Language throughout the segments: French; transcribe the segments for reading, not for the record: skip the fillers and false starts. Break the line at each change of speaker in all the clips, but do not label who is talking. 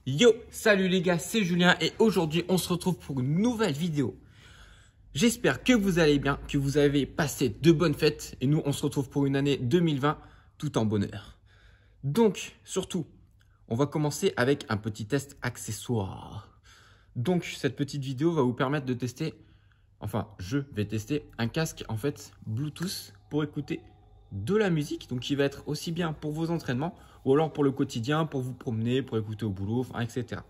Yo, salut les gars, c'est Julien et aujourd'hui on se retrouve pour une nouvelle vidéo. J'espère que vous allez bien, que vous avez passé de bonnes fêtes et nous on se retrouve pour une année 2020 tout en bonheur. Donc surtout, on va commencer avec un petit test accessoire. Donc cette petite vidéo va vous permettre de tester, enfin je vais tester un casque en fait Bluetooth pour écouter de la musique, donc qui va être aussi bien pour vos entraînements ou alors pour le quotidien, pour vous promener, pour écouter au boulot, enfin, etc.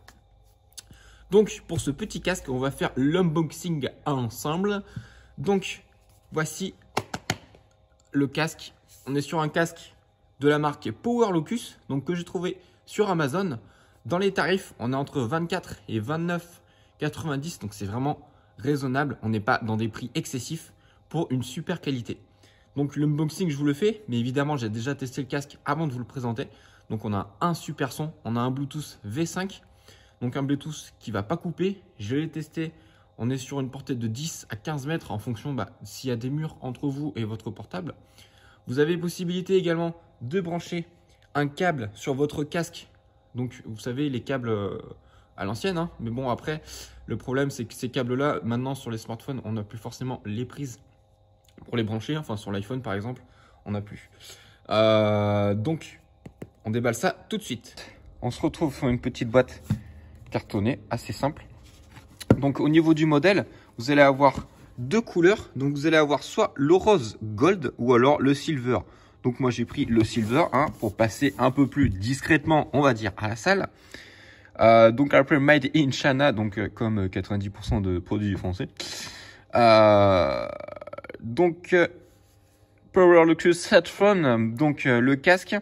Donc pour ce petit casque, on va faire l'unboxing ensemble. Donc voici le casque. On est sur un casque de la marque Power Locus, donc que j'ai trouvé sur Amazon. Dans les tarifs, on est entre 24 et 29,90, donc c'est vraiment raisonnable. On n'est pas dans des prix excessifs pour une super qualité. Donc l'unboxing, je vous le fais, mais évidemment, j'ai déjà testé le casque avant de vous le présenter. Donc on a un super son, on a un Bluetooth V5, donc un Bluetooth qui ne va pas couper. Je l'ai testé, on est sur une portée de 10 à 15 mètres en fonction s'il y a des murs entre vous et votre portable. Vous avez possibilité également de brancher un câble sur votre casque. Donc vous savez, les câbles à l'ancienne, hein. Mais bon, après, le problème c'est que ces câbles-là, maintenant sur les smartphones, on n'a plus forcément les prises pour les brancher, enfin sur l'iPhone par exemple, on n'a plus. Donc, on déballe ça tout de suite. On se retrouve sur une petite boîte cartonnée, assez simple. Donc au niveau du modèle, vous allez avoir deux couleurs. Donc vous allez avoir soit le rose gold ou alors le silver. Donc moi j'ai pris le silver pour passer un peu plus discrètement, on va dire, à la salle. Donc après made in China, donc comme 90% de produits français. Donc Power Locus Headphone, donc le casque,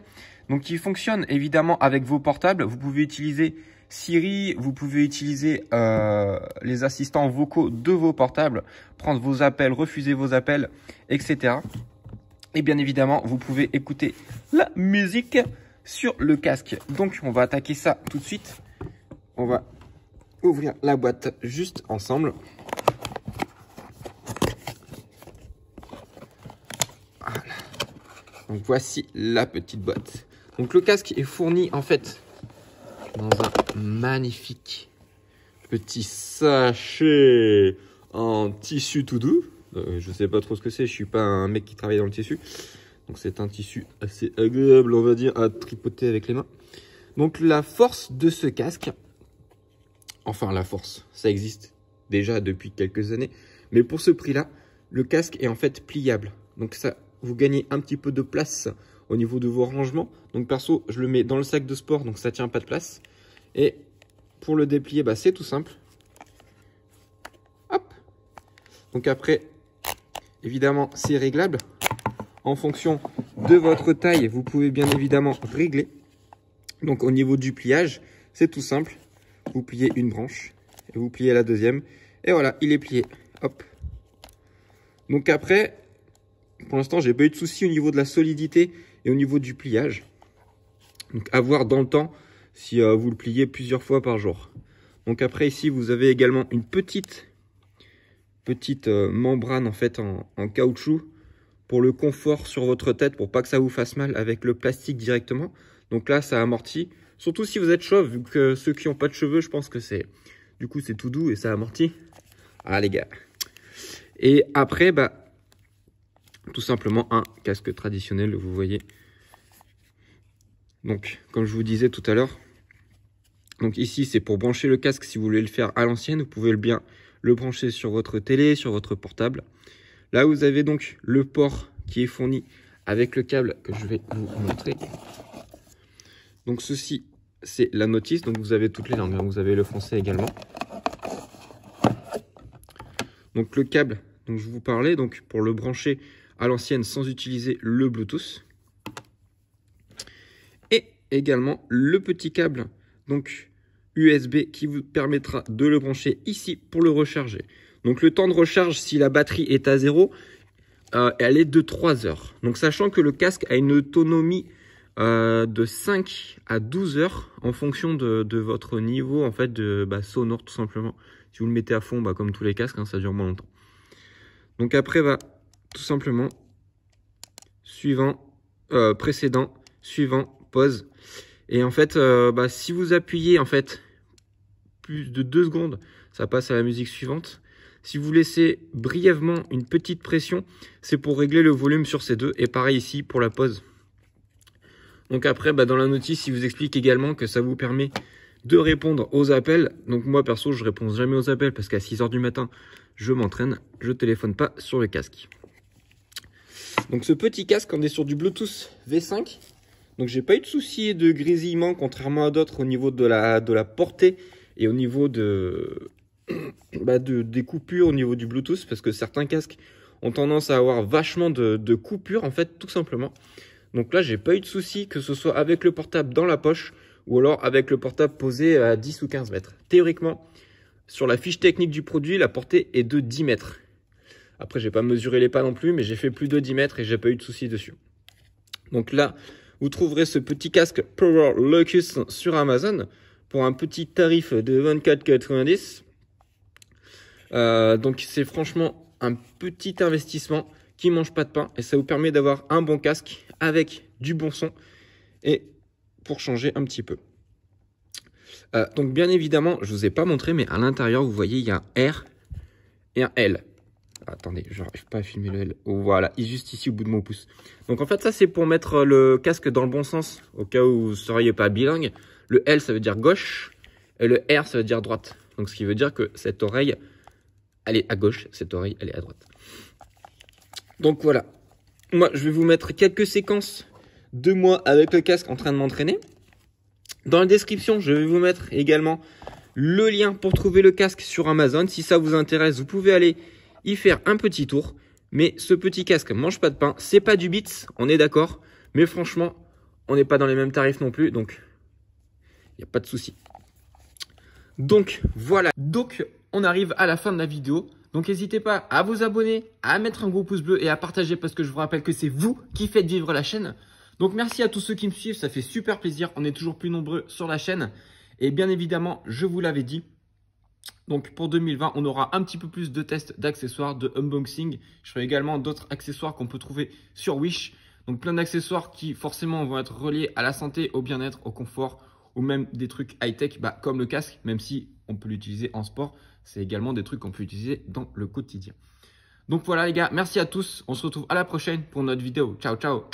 donc qui fonctionne évidemment avec vos portables. Vous pouvez utiliser Siri, vous pouvez utiliser les assistants vocaux de vos portables, prendre vos appels, refuser vos appels, etc. Et bien évidemment, vous pouvez écouter la musique sur le casque. Donc on va attaquer ça tout de suite. On va ouvrir la boîte juste ensemble. Donc voici la petite boîte. Donc le casque est fourni en fait dans un magnifique petit sachet en tissu tout doux. Je sais pas trop ce que c'est, je suis pas un mec qui travaille dans le tissu. Donc c'est un tissu assez agréable, on va dire, à tripoter avec les mains. Donc la force de ce casque, enfin la force, ça existe déjà depuis quelques années. Mais pour ce prix-là, le casque est en fait pliable. Donc ça, vous gagnez un petit peu de place au niveau de vos rangements. Donc perso, je le mets dans le sac de sport, donc ça tient pas de place. Et pour le déplier, c'est tout simple. Hop. Donc après, évidemment, c'est réglable. En fonction de votre taille, vous pouvez bien évidemment régler. Donc au niveau du pliage, c'est tout simple. Vous pliez une branche et vous pliez la deuxième. Et voilà, il est plié. Hop. Donc après, pour l'instant, j'ai pas eu de soucis au niveau de la solidité et au niveau du pliage. Donc à voir dans le temps si vous le pliez plusieurs fois par jour. Donc après ici, vous avez également une petite membrane en fait en caoutchouc pour le confort sur votre tête, pour pas que ça vous fasse mal avec le plastique directement. Donc là, ça amortit. Surtout si vous êtes chauve, vu que ceux qui n'ont pas de cheveux, je pense que c'est tout doux et ça amortit. Ah les gars. Et après, tout simplement un casque traditionnel, vous voyez. Donc, comme je vous disais tout à l'heure, donc ici, c'est pour brancher le casque. Si vous voulez le faire à l'ancienne, vous pouvez bien le brancher sur votre télé, sur votre portable. Là, vous avez donc le port qui est fourni avec le câble que je vais vous montrer. Donc, ceci, c'est la notice. Donc, vous avez toutes les langues. Vous avez le français également. Donc, le câble dont je vous parlais, donc pour le brancher à l'ancienne sans utiliser le Bluetooth. Et également le petit câble donc USB qui vous permettra de le brancher ici pour le recharger. Donc le temps de recharge, si la batterie est à 0, elle est de 3 heures. Donc sachant que le casque a une autonomie de 5 à 12 heures en fonction de votre niveau en fait de sonore tout simplement. Si vous le mettez à fond, comme tous les casques, ça dure moins longtemps. Donc après, tout simplement, précédent, suivant, pause. Et en fait, si vous appuyez en fait plus de 2 secondes, ça passe à la musique suivante. Si vous laissez brièvement une petite pression, c'est pour régler le volume sur ces deux. Et pareil ici pour la pause. Donc après, dans la notice, il vous explique également que ça vous permet de répondre aux appels. Donc moi, perso, je réponds jamais aux appels parce qu'à 6 h du matin, je m'entraîne. Je téléphone pas sur le casque. Donc ce petit casque, on est sur du Bluetooth V5. Donc j'ai pas eu de souci de grésillement, contrairement à d'autres au niveau de la portée et au niveau des coupures au niveau du Bluetooth. Parce que certains casques ont tendance à avoir vachement de coupures, en fait, tout simplement. Donc là, j'ai pas eu de souci, que ce soit avec le portable dans la poche ou alors avec le portable posé à 10 ou 15 mètres. Théoriquement, sur la fiche technique du produit, la portée est de 10 mètres. Après, j'ai pas mesuré les pas non plus, mais j'ai fait plus de 10 mètres et j'ai pas eu de souci dessus. Donc là, vous trouverez ce petit casque Power Locus sur Amazon pour un petit tarif de 24,90 €. Donc c'est franchement un petit investissement qui mange pas de pain et ça vous permet d'avoir un bon casque avec du bon son et pour changer un petit peu. Donc bien évidemment, je vous ai pas montré, mais à l'intérieur, vous voyez, il y a un R et un L. Attendez, je n'arrive pas à filmer le L. Oh, voilà, il est juste ici au bout de mon pouce. Donc en fait, ça c'est pour mettre le casque dans le bon sens, au cas où vous ne seriez pas bilingue. Le L, ça veut dire gauche, et le R, ça veut dire droite. Donc ce qui veut dire que cette oreille, elle est à gauche, cette oreille, elle est à droite. Donc voilà, moi je vais vous mettre quelques séquences de moi avec le casque en train de m'entraîner. Dans la description, je vais vous mettre également le lien pour trouver le casque sur Amazon. Si ça vous intéresse, vous pouvez aller y faire un petit tour. Mais ce petit casque mange pas de pain, c'est pas du Beats, on est d'accord. Mais franchement, on n'est pas dans les mêmes tarifs non plus, donc il n'y a pas de souci. Donc voilà, donc on arrive à la fin de la vidéo. Donc n'hésitez pas à vous abonner, à mettre un gros pouce bleu et à partager parce que je vous rappelle que c'est vous qui faites vivre la chaîne. Donc merci à tous ceux qui me suivent, ça fait super plaisir. On est toujours plus nombreux sur la chaîne. Et bien évidemment, je vous l'avais dit, donc pour 2020, on aura un petit peu plus de tests d'accessoires, de unboxing. Je ferai également d'autres accessoires qu'on peut trouver sur Wish. Donc plein d'accessoires qui forcément vont être reliés à la santé, au bien-être, au confort ou même des trucs high-tech comme le casque, même si on peut l'utiliser en sport. C'est également des trucs qu'on peut utiliser dans le quotidien. Donc voilà les gars, merci à tous. On se retrouve à la prochaine pour notre vidéo. Ciao, ciao.